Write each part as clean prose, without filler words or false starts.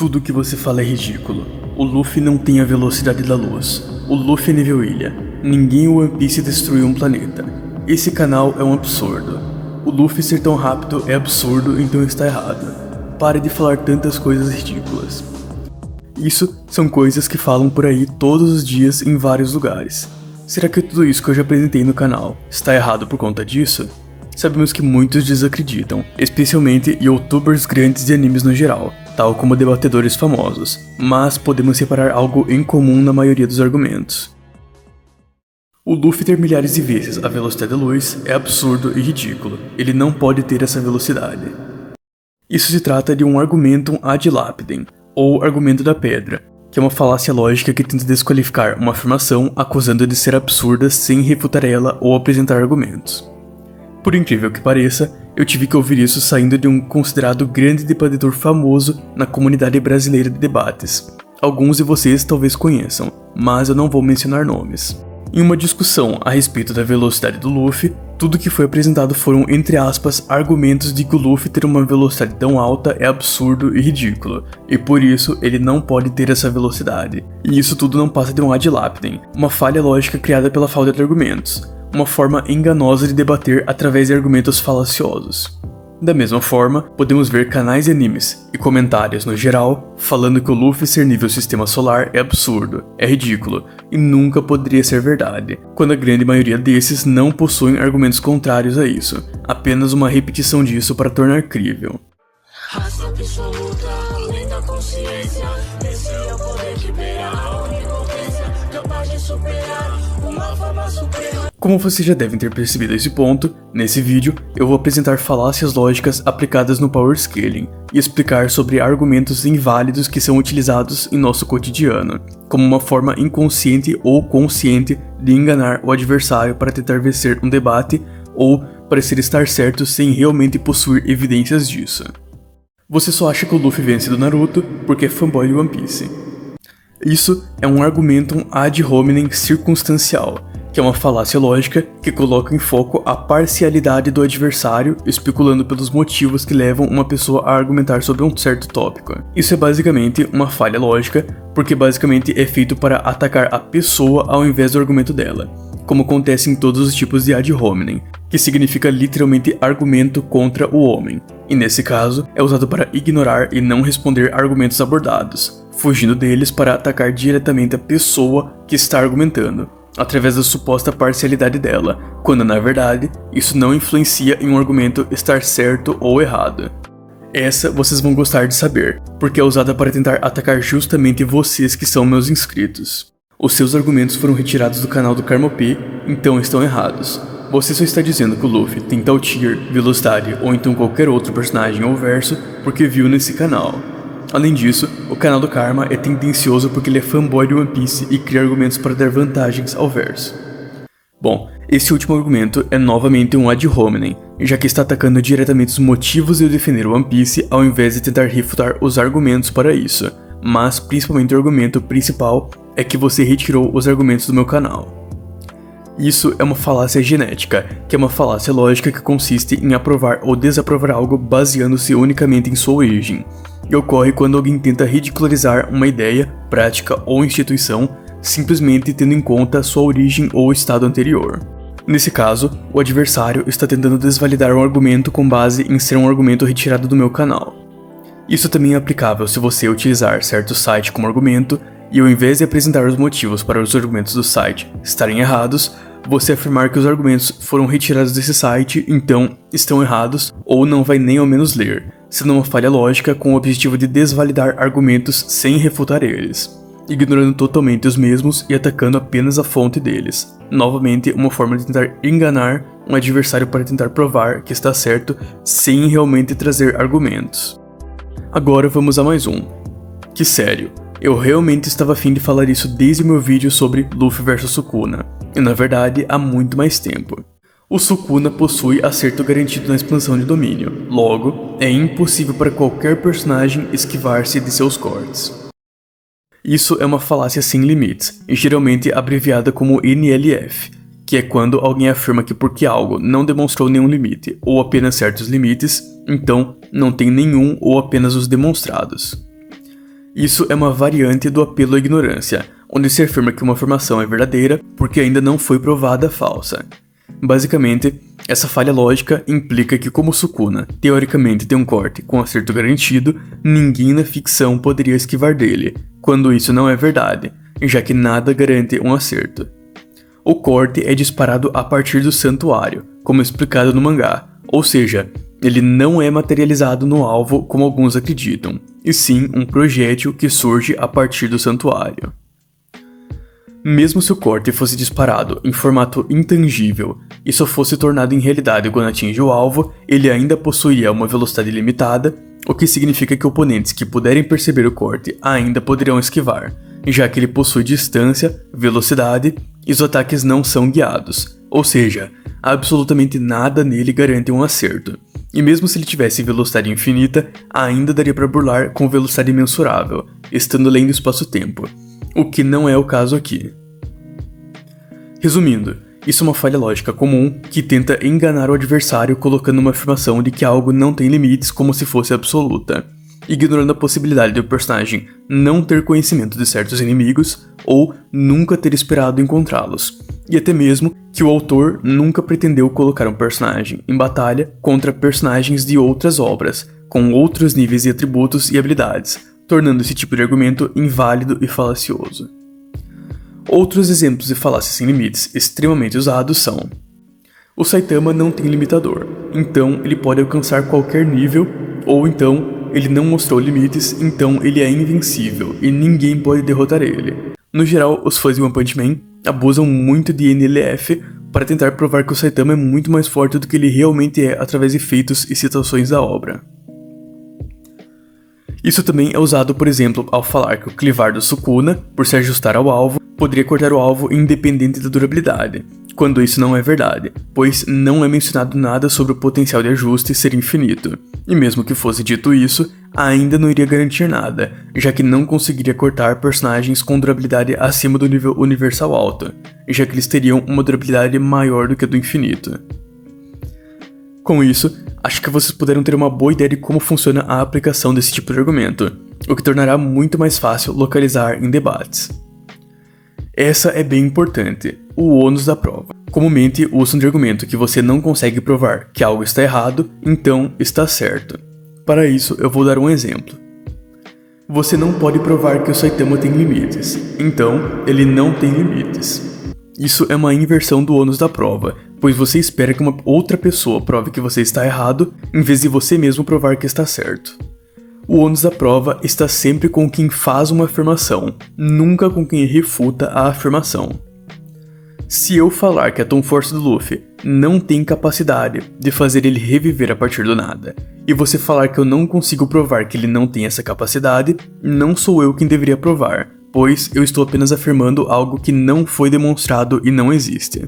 Tudo que você fala é ridículo. O Luffy não tem a velocidade da luz. O Luffy é nível ilha. Ninguém em One Piece destruiu um planeta. Esse canal é um absurdo. O Luffy ser tão rápido é absurdo, então está errado. Pare de falar tantas coisas ridículas. Isso são coisas que falam por aí todos os dias em vários lugares. Será que tudo isso que eu já apresentei no canal está errado por conta disso? Sabemos que muitos desacreditam, especialmente youtubers grandes de animes no geral, tal como debatedores famosos, mas podemos separar algo em comum na maioria dos argumentos. O Luffy ter milhares de vezes a velocidade da luz é absurdo e ridículo, ele não pode ter essa velocidade. Isso se trata de um argumentum ad lapidem, ou argumento da pedra, que é uma falácia lógica que tenta desqualificar uma afirmação acusando de ser absurda sem refutar ela ou apresentar argumentos. Por incrível que pareça, eu tive que ouvir isso saindo de um considerado grande debatedor famoso na comunidade brasileira de debates. Alguns de vocês talvez conheçam, mas eu não vou mencionar nomes. Em uma discussão a respeito da velocidade do Luffy, tudo que foi apresentado foram, entre aspas, argumentos de que o Luffy ter uma velocidade tão alta é absurdo e ridículo, e por isso ele não pode ter essa velocidade. E isso tudo não passa de um ad lapidem, uma falha lógica criada pela falta de argumentos. Uma forma enganosa de debater através de argumentos falaciosos. Da mesma forma, podemos ver canais de animes e comentários no geral falando que o Luffy ser nível sistema solar é absurdo, é ridículo e nunca poderia ser verdade, quando a grande maioria desses não possuem argumentos contrários a isso, apenas uma repetição disso para tornar crível. Raça absoluta, além da consciência, esse é o poder que beira a onipotência, capaz de superar uma forma superior. Como vocês já devem ter percebido esse ponto, nesse vídeo eu vou apresentar falácias lógicas aplicadas no Power Scaling e explicar sobre argumentos inválidos que são utilizados em nosso cotidiano, como uma forma inconsciente ou consciente de enganar o adversário para tentar vencer um debate ou parecer estar certo sem realmente possuir evidências disso. Você só acha que o Luffy vence do Naruto porque é fanboy de One Piece. Isso é um argumentum ad hominem circunstancial, que é uma falácia lógica que coloca em foco a parcialidade do adversário, especulando pelos motivos que levam uma pessoa a argumentar sobre um certo tópico. Isso é basicamente uma falha lógica, porque basicamente é feito para atacar a pessoa ao invés do argumento dela, como acontece em todos os tipos de ad hominem, que significa literalmente argumento contra o homem, e nesse caso é usado para ignorar e não responder argumentos abordados, fugindo deles para atacar diretamente a pessoa que está argumentando, através da suposta parcialidade dela, quando na verdade isso não influencia em um argumento estar certo ou errado. Essa vocês vão gostar de saber, porque é usada para tentar atacar justamente vocês que são meus inscritos. Os seus argumentos foram retirados do canal do Karma P, então estão errados. Você só está dizendo que o Luffy tem tal tier, velocidade ou então qualquer outro personagem ou verso porque viu nesse canal. Além disso, o canal do Karma é tendencioso porque ele é fanboy de One Piece e cria argumentos para dar vantagens ao verso. Bom, esse último argumento é novamente um ad hominem, já que está atacando diretamente os motivos de eu defender One Piece ao invés de tentar refutar os argumentos para isso, mas principalmente o argumento principal é que você retirou os argumentos do meu canal. Isso é uma falácia genética, que é uma falácia lógica que consiste em aprovar ou desaprovar algo baseando-se unicamente em sua origem, e ocorre quando alguém tenta ridicularizar uma ideia, prática ou instituição, simplesmente tendo em conta sua origem ou estado anterior. Nesse caso, o adversário está tentando desvalidar um argumento com base em ser um argumento retirado do meu canal. Isso também é aplicável se você utilizar certo site como argumento, e ao invés de apresentar os motivos para os argumentos do site estarem errados, você afirmar que os argumentos foram retirados desse site, então estão errados, ou não vai nem ao menos ler, sendo uma falha lógica com o objetivo de desvalidar argumentos sem refutar eles, ignorando totalmente os mesmos e atacando apenas a fonte deles. Novamente, uma forma de tentar enganar um adversário para tentar provar que está certo sem realmente trazer argumentos. Agora vamos a mais um. Que sério, eu realmente estava afim de falar isso desde o meu vídeo sobre Luffy vs Sukuna, e na verdade há muito mais tempo. O Sukuna possui acerto garantido na expansão de domínio, logo, é impossível para qualquer personagem esquivar-se de seus cortes. Isso é uma falácia sem limites, e geralmente abreviada como NLF, que é quando alguém afirma que porque algo não demonstrou nenhum limite, ou apenas certos limites, então não tem nenhum ou apenas os demonstrados. Isso é uma variante do apelo à ignorância, onde se afirma que uma afirmação é verdadeira porque ainda não foi provada falsa. Basicamente, essa falha lógica implica que, como Sukuna teoricamente tem um corte com acerto garantido, ninguém na ficção poderia esquivar dele, quando isso não é verdade, já que nada garante um acerto. O corte é disparado a partir do santuário, como explicado no mangá, ou seja, ele não é materializado no alvo como alguns acreditam, e sim um projétil que surge a partir do santuário. Mesmo se o corte fosse disparado em formato intangível e só fosse tornado em realidade quando atinge o alvo, ele ainda possuiria uma velocidade limitada, o que significa que oponentes que puderem perceber o corte ainda poderão esquivar, já que ele possui distância, velocidade e os ataques não são guiados, ou seja, absolutamente nada nele garante um acerto. E mesmo se ele tivesse velocidade infinita, ainda daria para burlar com velocidade mensurável, estando além do espaço-tempo, o que não é o caso aqui. Resumindo, isso é uma falha lógica comum que tenta enganar o adversário colocando uma afirmação de que algo não tem limites como se fosse absoluta, ignorando a possibilidade do personagem não ter conhecimento de certos inimigos ou nunca ter esperado encontrá-los, e até mesmo que o autor nunca pretendeu colocar um personagem em batalha contra personagens de outras obras, com outros níveis de atributos e habilidades, tornando esse tipo de argumento inválido e falacioso. Outros exemplos de falácias sem limites extremamente usados são: o Saitama não tem limitador, então ele pode alcançar qualquer nível, ou então ele não mostrou limites, então ele é invencível e ninguém pode derrotar ele. No geral, os fãs de One Punch Man abusam muito de NLF para tentar provar que o Saitama é muito mais forte do que ele realmente é através de feitos e situações da obra. Isso também é usado, por exemplo, ao falar que o clivar do Sukuna, por se ajustar ao alvo, poderia cortar o alvo independente da durabilidade, quando isso não é verdade, pois não é mencionado nada sobre o potencial de ajuste ser infinito, e mesmo que fosse dito isso, ainda não iria garantir nada, já que não conseguiria cortar personagens com durabilidade acima do nível universal alto, já que eles teriam uma durabilidade maior do que a do infinito. Com isso, acho que vocês puderam ter uma boa ideia de como funciona a aplicação desse tipo de argumento, o que tornará muito mais fácil localizar em debates. Essa é bem importante, o ônus da prova. Comumente usam de argumento que você não consegue provar que algo está errado, então está certo. Para isso, eu vou dar um exemplo. Você não pode provar que o Saitama tem limites, então ele não tem limites. Isso é uma inversão do ônus da prova, pois você espera que uma outra pessoa prove que você está errado, em vez de você mesmo provar que está certo. O ônus da prova está sempre com quem faz uma afirmação, nunca com quem refuta a afirmação. Se eu falar que a Tom Force do Luffy não tem capacidade de fazer ele reviver a partir do nada, e você falar que eu não consigo provar que ele não tem essa capacidade, não sou eu quem deveria provar, pois eu estou apenas afirmando algo que não foi demonstrado e não existe.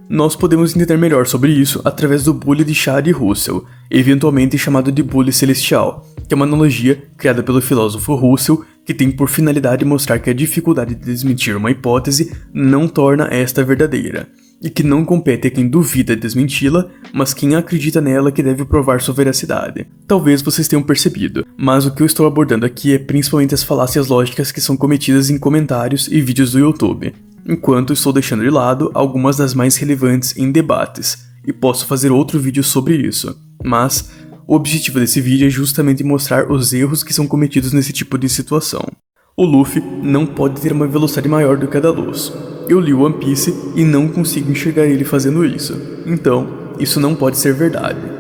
Nós podemos entender melhor sobre isso através do bule de Chad e Russell, eventualmente chamado de bule celestial, que é uma analogia criada pelo filósofo Russell que tem por finalidade mostrar que a dificuldade de desmentir uma hipótese não torna esta verdadeira, e que não compete a quem duvida de desmenti-la, mas quem acredita nela que deve provar sua veracidade. Talvez vocês tenham percebido, mas o que eu estou abordando aqui é principalmente as falácias lógicas que são cometidas em comentários e vídeos do YouTube, enquanto estou deixando de lado algumas das mais relevantes em debates, e posso fazer outro vídeo sobre isso, mas o objetivo desse vídeo é justamente mostrar os erros que são cometidos nesse tipo de situação. O Luffy não pode ter uma velocidade maior do que a da luz. Eu li One Piece e não consigo enxergar ele fazendo isso, então isso não pode ser verdade.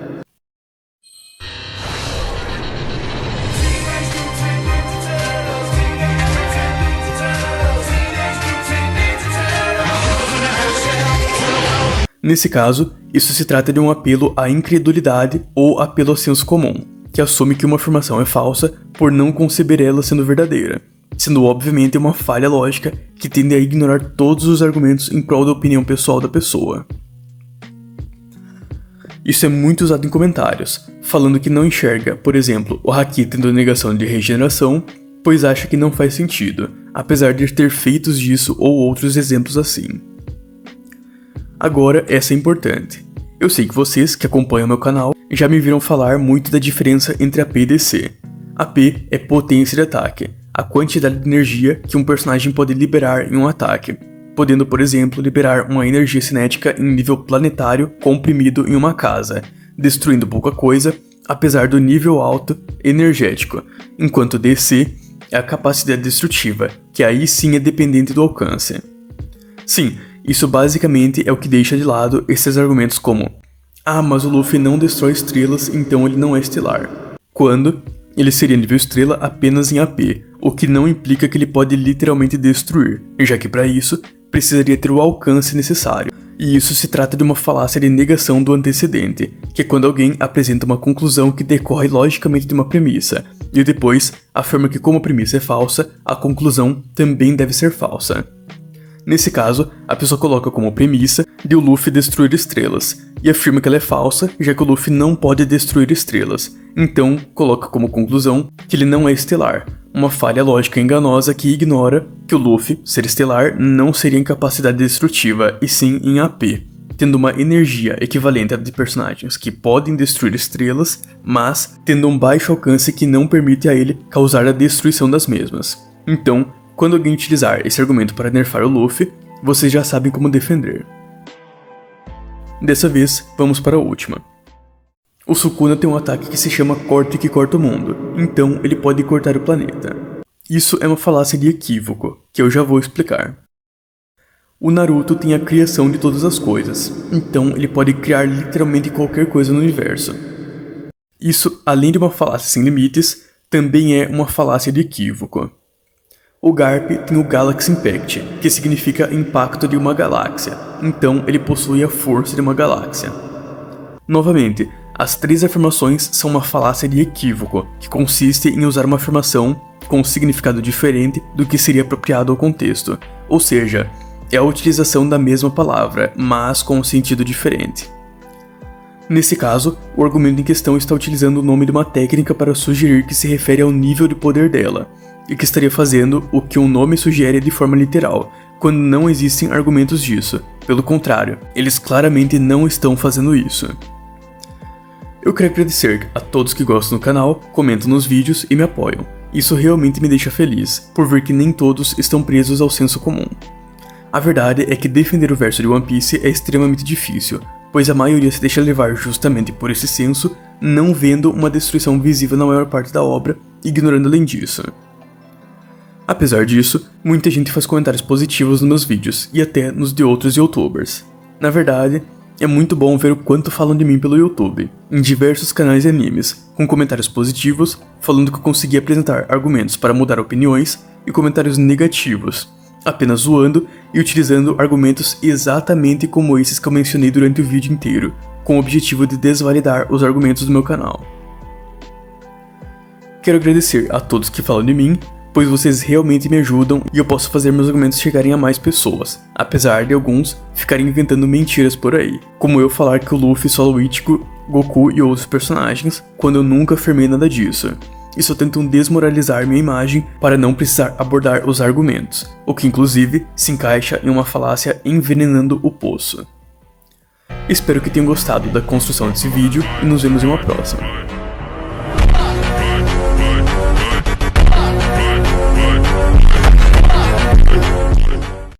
Nesse caso, isso se trata de um apelo à incredulidade ou apelo ao senso comum, que assume que uma afirmação é falsa por não conceber ela sendo verdadeira, sendo obviamente uma falha lógica que tende a ignorar todos os argumentos em prol da opinião pessoal da pessoa. Isso é muito usado em comentários, falando que não enxerga, por exemplo, o Haki tendo negação de regeneração, pois acha que não faz sentido, apesar de ter feitos disso ou outros exemplos assim. Agora, essa é importante. Eu sei que vocês, que acompanham meu canal, já me viram falar muito da diferença entre AP e DC. AP é potência de ataque, a quantidade de energia que um personagem pode liberar em um ataque, podendo, por exemplo, liberar uma energia cinética em nível planetário comprimido em uma casa, destruindo pouca coisa, apesar do nível alto energético, enquanto DC é a capacidade destrutiva, que aí sim é dependente do alcance. Sim, isso basicamente é o que deixa de lado esses argumentos como: ah, mas o Luffy não destrói estrelas, então ele não é estelar, quando ele seria nível estrela apenas em AP, o que não implica que ele pode literalmente destruir, já que para isso precisaria ter o alcance necessário. E isso se trata de uma falácia de negação do antecedente, que é quando alguém apresenta uma conclusão que decorre logicamente de uma premissa, e depois afirma que como a premissa é falsa, a conclusão também deve ser falsa. Nesse caso, a pessoa coloca como premissa de o Luffy destruir estrelas, e afirma que ela é falsa, já que o Luffy não pode destruir estrelas, então coloca como conclusão que ele não é estelar, uma falha lógica enganosa que ignora que o Luffy, ser estelar, não seria em capacidade destrutiva, e sim em AP, tendo uma energia equivalente à de personagens que podem destruir estrelas, mas tendo um baixo alcance que não permite a ele causar a destruição das mesmas. Então, quando alguém utilizar esse argumento para nerfar o Luffy, vocês já sabem como defender. Dessa vez, vamos para a última. O Sukuna tem um ataque que se chama Corte que corta o mundo, então ele pode cortar o planeta. Isso é uma falácia de equívoco, que eu já vou explicar. O Naruto tem a criação de todas as coisas, então ele pode criar literalmente qualquer coisa no universo. Isso, além de uma falácia sem limites, também é uma falácia de equívoco. O Garp tem o Galaxy Impact, que significa impacto de uma galáxia, então ele possui a força de uma galáxia. Novamente, as três afirmações são uma falácia de equívoco, que consiste em usar uma afirmação com um significado diferente do que seria apropriado ao contexto, ou seja, é a utilização da mesma palavra, mas com um sentido diferente. Nesse caso, o argumento em questão está utilizando o nome de uma técnica para sugerir que se refere ao nível de poder dela, e que estaria fazendo o que um nome sugere de forma literal, quando não existem argumentos disso. Pelo contrário, eles claramente não estão fazendo isso. Eu quero agradecer a todos que gostam do canal, comentam nos vídeos e me apoiam. Isso realmente me deixa feliz, por ver que nem todos estão presos ao senso comum. A verdade é que defender o verso de One Piece é extremamente difícil, pois a maioria se deixa levar justamente por esse senso, não vendo uma destruição visível na maior parte da obra, ignorando além disso. Apesar disso, muita gente faz comentários positivos nos meus vídeos, e até nos de outros youtubers. Na verdade, é muito bom ver o quanto falam de mim pelo YouTube, em diversos canais de animes, com comentários positivos, falando que eu consegui apresentar argumentos para mudar opiniões, e comentários negativos, apenas zoando e utilizando argumentos exatamente como esses que eu mencionei durante o vídeo inteiro, com o objetivo de desvalidar os argumentos do meu canal. Quero agradecer a todos que falam de mim, pois vocês realmente me ajudam e eu posso fazer meus argumentos chegarem a mais pessoas, apesar de alguns ficarem inventando mentiras por aí, como eu falar que o Luffy solo o Ichigo, Goku e outros personagens, quando eu nunca afirmei nada disso. E só tentam desmoralizar minha imagem para não precisar abordar os argumentos, o que inclusive se encaixa em uma falácia envenenando o poço. Espero que tenham gostado da construção desse vídeo e nos vemos em uma próxima.